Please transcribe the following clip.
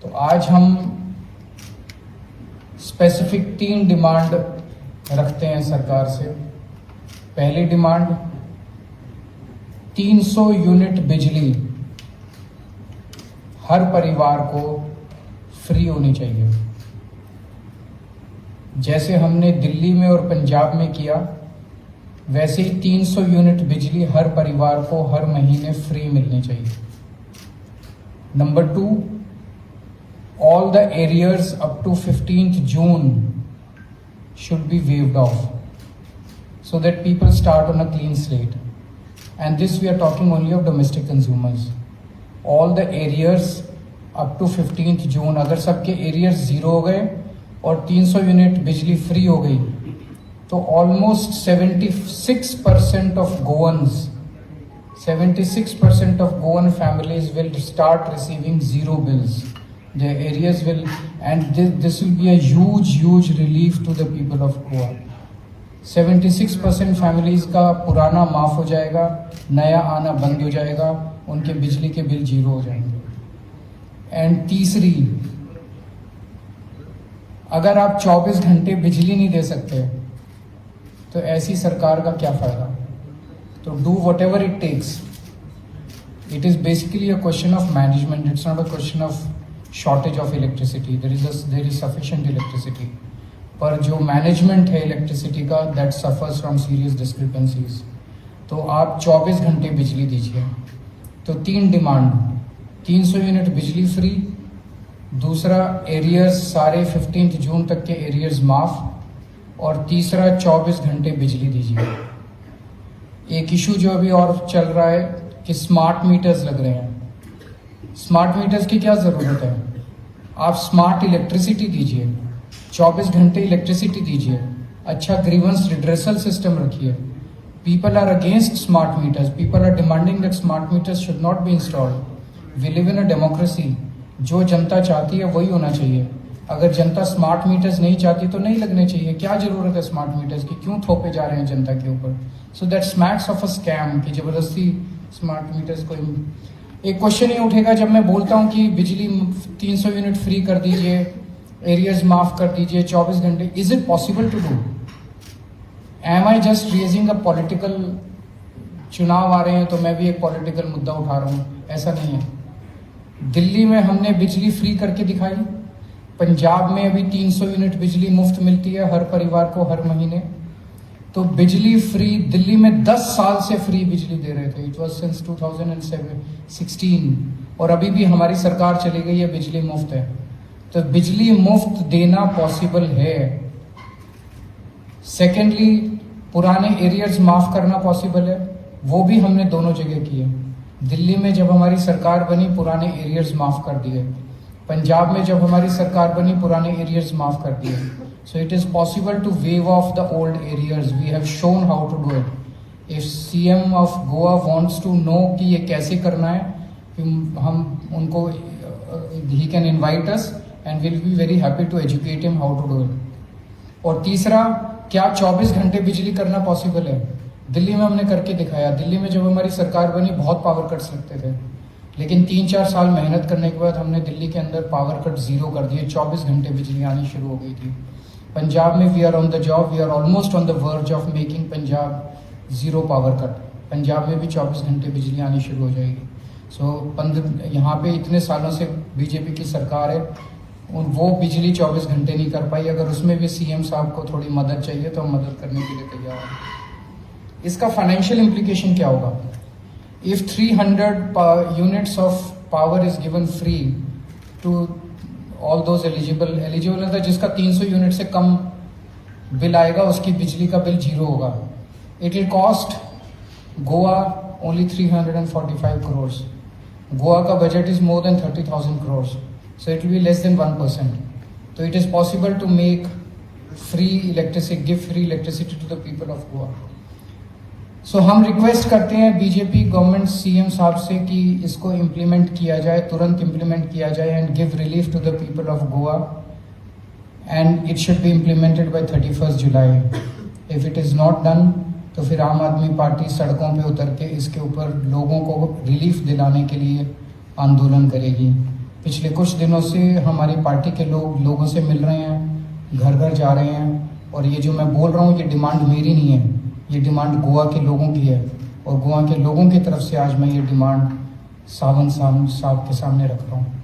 तो आज हम स्पेसिफिक 3 डिमांड रखते हैं सरकार से। पहली डिमांड 300 यूनिट बिजली हर परिवार को फ्री होनी चाहिए। जैसे हमने दिल्ली में और पंजाब में किया, वैसे ही 300 यूनिट बिजली हर परिवार को हर महीने फ्री मिलनी चाहिए। Number 2, all the arrears up to 15th June should be waived off so that people start on a clean slate. And this we are talking only of domestic consumers. All the arrears up to 15th June, अगर सबके arrears 0 हो गए और 300 unit बिजली free हो गई तो almost 76% of Goans, 76% of Goan families will start receiving zero bills. Their areas will, and this will be a huge relief to the people of Goa. 76% families का पुराना माफ हो जाएगा, नया आना बंद हो जाएगा, उनके बिजली के बिल 0 हो जाएंगे। एंड तीसरी, अगर आप 24 घंटे बिजली नहीं दे सकते तो ऐसी सरकार का क्या फायदा। तो do whatever it takes. It is basically a question of management, it's not a question of shortage of electricity. There is sufficient electricity, पर जो मैनेजमेंट है इलेक्ट्रिसिटी का, that suffers from serious discrepancies. तो आप 24 घंटे बिजली दीजिए। तो 3 डिमांड, 300 यूनिट बिजली फ्री, दूसरा एरियर्स सारे 15 जून तक के एरियर्स माफ, और तीसरा 24 घंटे बिजली दीजिए। एक इशू जो अभी और चल रहा है कि स्मार्ट मीटर्स लग रहे हैं। स्मार्ट मीटर्स की क्या ज़रूरत है? आप स्मार्ट इलेक्ट्रिसिटी दीजिए, 24 घंटे इलेक्ट्रिसिटी दीजिए, अच्छा ग्रीवेंस रिड्रेसल सिस्टम रखिए। People are against smart meters, people are demanding that smart meters should not be installed. We live in a democracy, जो जनता चाहती है वही होना चाहिए। अगर जनता स्मार्ट मीटर्स नहीं चाहती तो नहीं लगने चाहिए। क्या जरूरत है स्मार्ट मीटर्स की? क्यों थोपे जा रहे हैं जनता के ऊपर? So that smacks of a scam कि जबरदस्ती स्मार्ट मीटर्स को। एक क्वेश्चन ही उठेगा जब मैं बोलता हूं कि बिजली 300 यूनिट फ्री कर दीजिए, एरियर्स माफ कर दीजिए, 24 घंटे। Is it possible to do? Am I just raising a political? चुनाव आ रहे हैं तो मैं भी एक पॉलिटिकल मुद्दा उठा रहा हूं? ऐसा नहीं है। दिल्ली में हमने बिजली फ्री करके दिखाई, पंजाब में अभी 300 यूनिट बिजली मुफ्त मिलती है हर परिवार को हर महीने। तो बिजली फ्री, दिल्ली में 10 साल से फ्री बिजली दे रहे थे। इट वाज सिंस 2016, और अभी भी हमारी सरकार चली गई है, बिजली मुफ्त है। तो बिजली मुफ्त देना पॉसिबल है। सेकेंडली, पुराने एरियर्स माफ करना पॉसिबल है, वो भी हमने दोनों जगह किए। दिल्ली में जब हमारी सरकार बनी, पुराने एरियर्स माफ कर दिए। पंजाब में जब हमारी सरकार बनी, पुराने एरियर्स माफ कर दिए। So it is possible to waive off the old arrears. We have shown how to do it. If CM of Goa wants to know कि ये कैसे करना है, हम उनको, he can invite us and will be very happy to educate him how to do it. और तीसरा, क्या 24 घंटे बिजली करना पॉसिबल है? दिल्ली में हमने करके दिखाया। दिल्ली में जब हमारी सरकार बनी, बहुत पावर कट्स लगते थे, लेकिन 3-4 साल मेहनत करने के बाद हमने दिल्ली के अंदर पावर कट 0 कर दिए। 24 घंटे बिजली आनी शुरू हो गई थी। पंजाब में we are on the job, we are almost on the verge of making Punjab 0 power cut. Punjab में भी 24 घंटे बिजली आनी शुरू हो जाएगी। सो यहाँ पे इतने सालों से बीजेपी की सरकार है, वो बिजली 24 घंटे नहीं कर पाई। अगर उसमें भी सीएम साहब को थोड़ी मदद चाहिए तो हम मदद करने के लिए तैयार हैं। इसका फाइनेंशियल इम्प्लीकेशन क्या होगा? If 300 units of power is given free to all those eligible है जिसका 300 यूनिट से कम बिल आएगा, उसकी बिजली का बिल 0 होगा। It will cost Goa only 345 crores. Goa का budget is more than 30,000 crores. So it will be less than 1%. So it is possible to make free electricity, give free electricity to the people of Goa. सो हम request करते हैं BJP government, CM साहब से कि इसको implement किया जाए, तुरंत इम्प्लीमेंट किया जाए and give relief to the people of Goa, and it should be implemented by 31 जुलाई। If it is not done तो फिर आम आदमी पार्टी सड़कों पे उतर के इसके ऊपर लोगों को रिलीफ दिलाने के लिए आंदोलन करेगी। पिछले कुछ दिनों से हमारी पार्टी के लोग लोगों से मिल रहे हैं, घर घर जा रहे हैं, और ये जो मैं बोल रहा हूँ ये डिमांड मेरी नहीं है, ये डिमांड गोवा के लोगों की है, और गोवा के लोगों की तरफ से आज मैं ये डिमांड सावंत साहब के सामने रख रहा हूँ।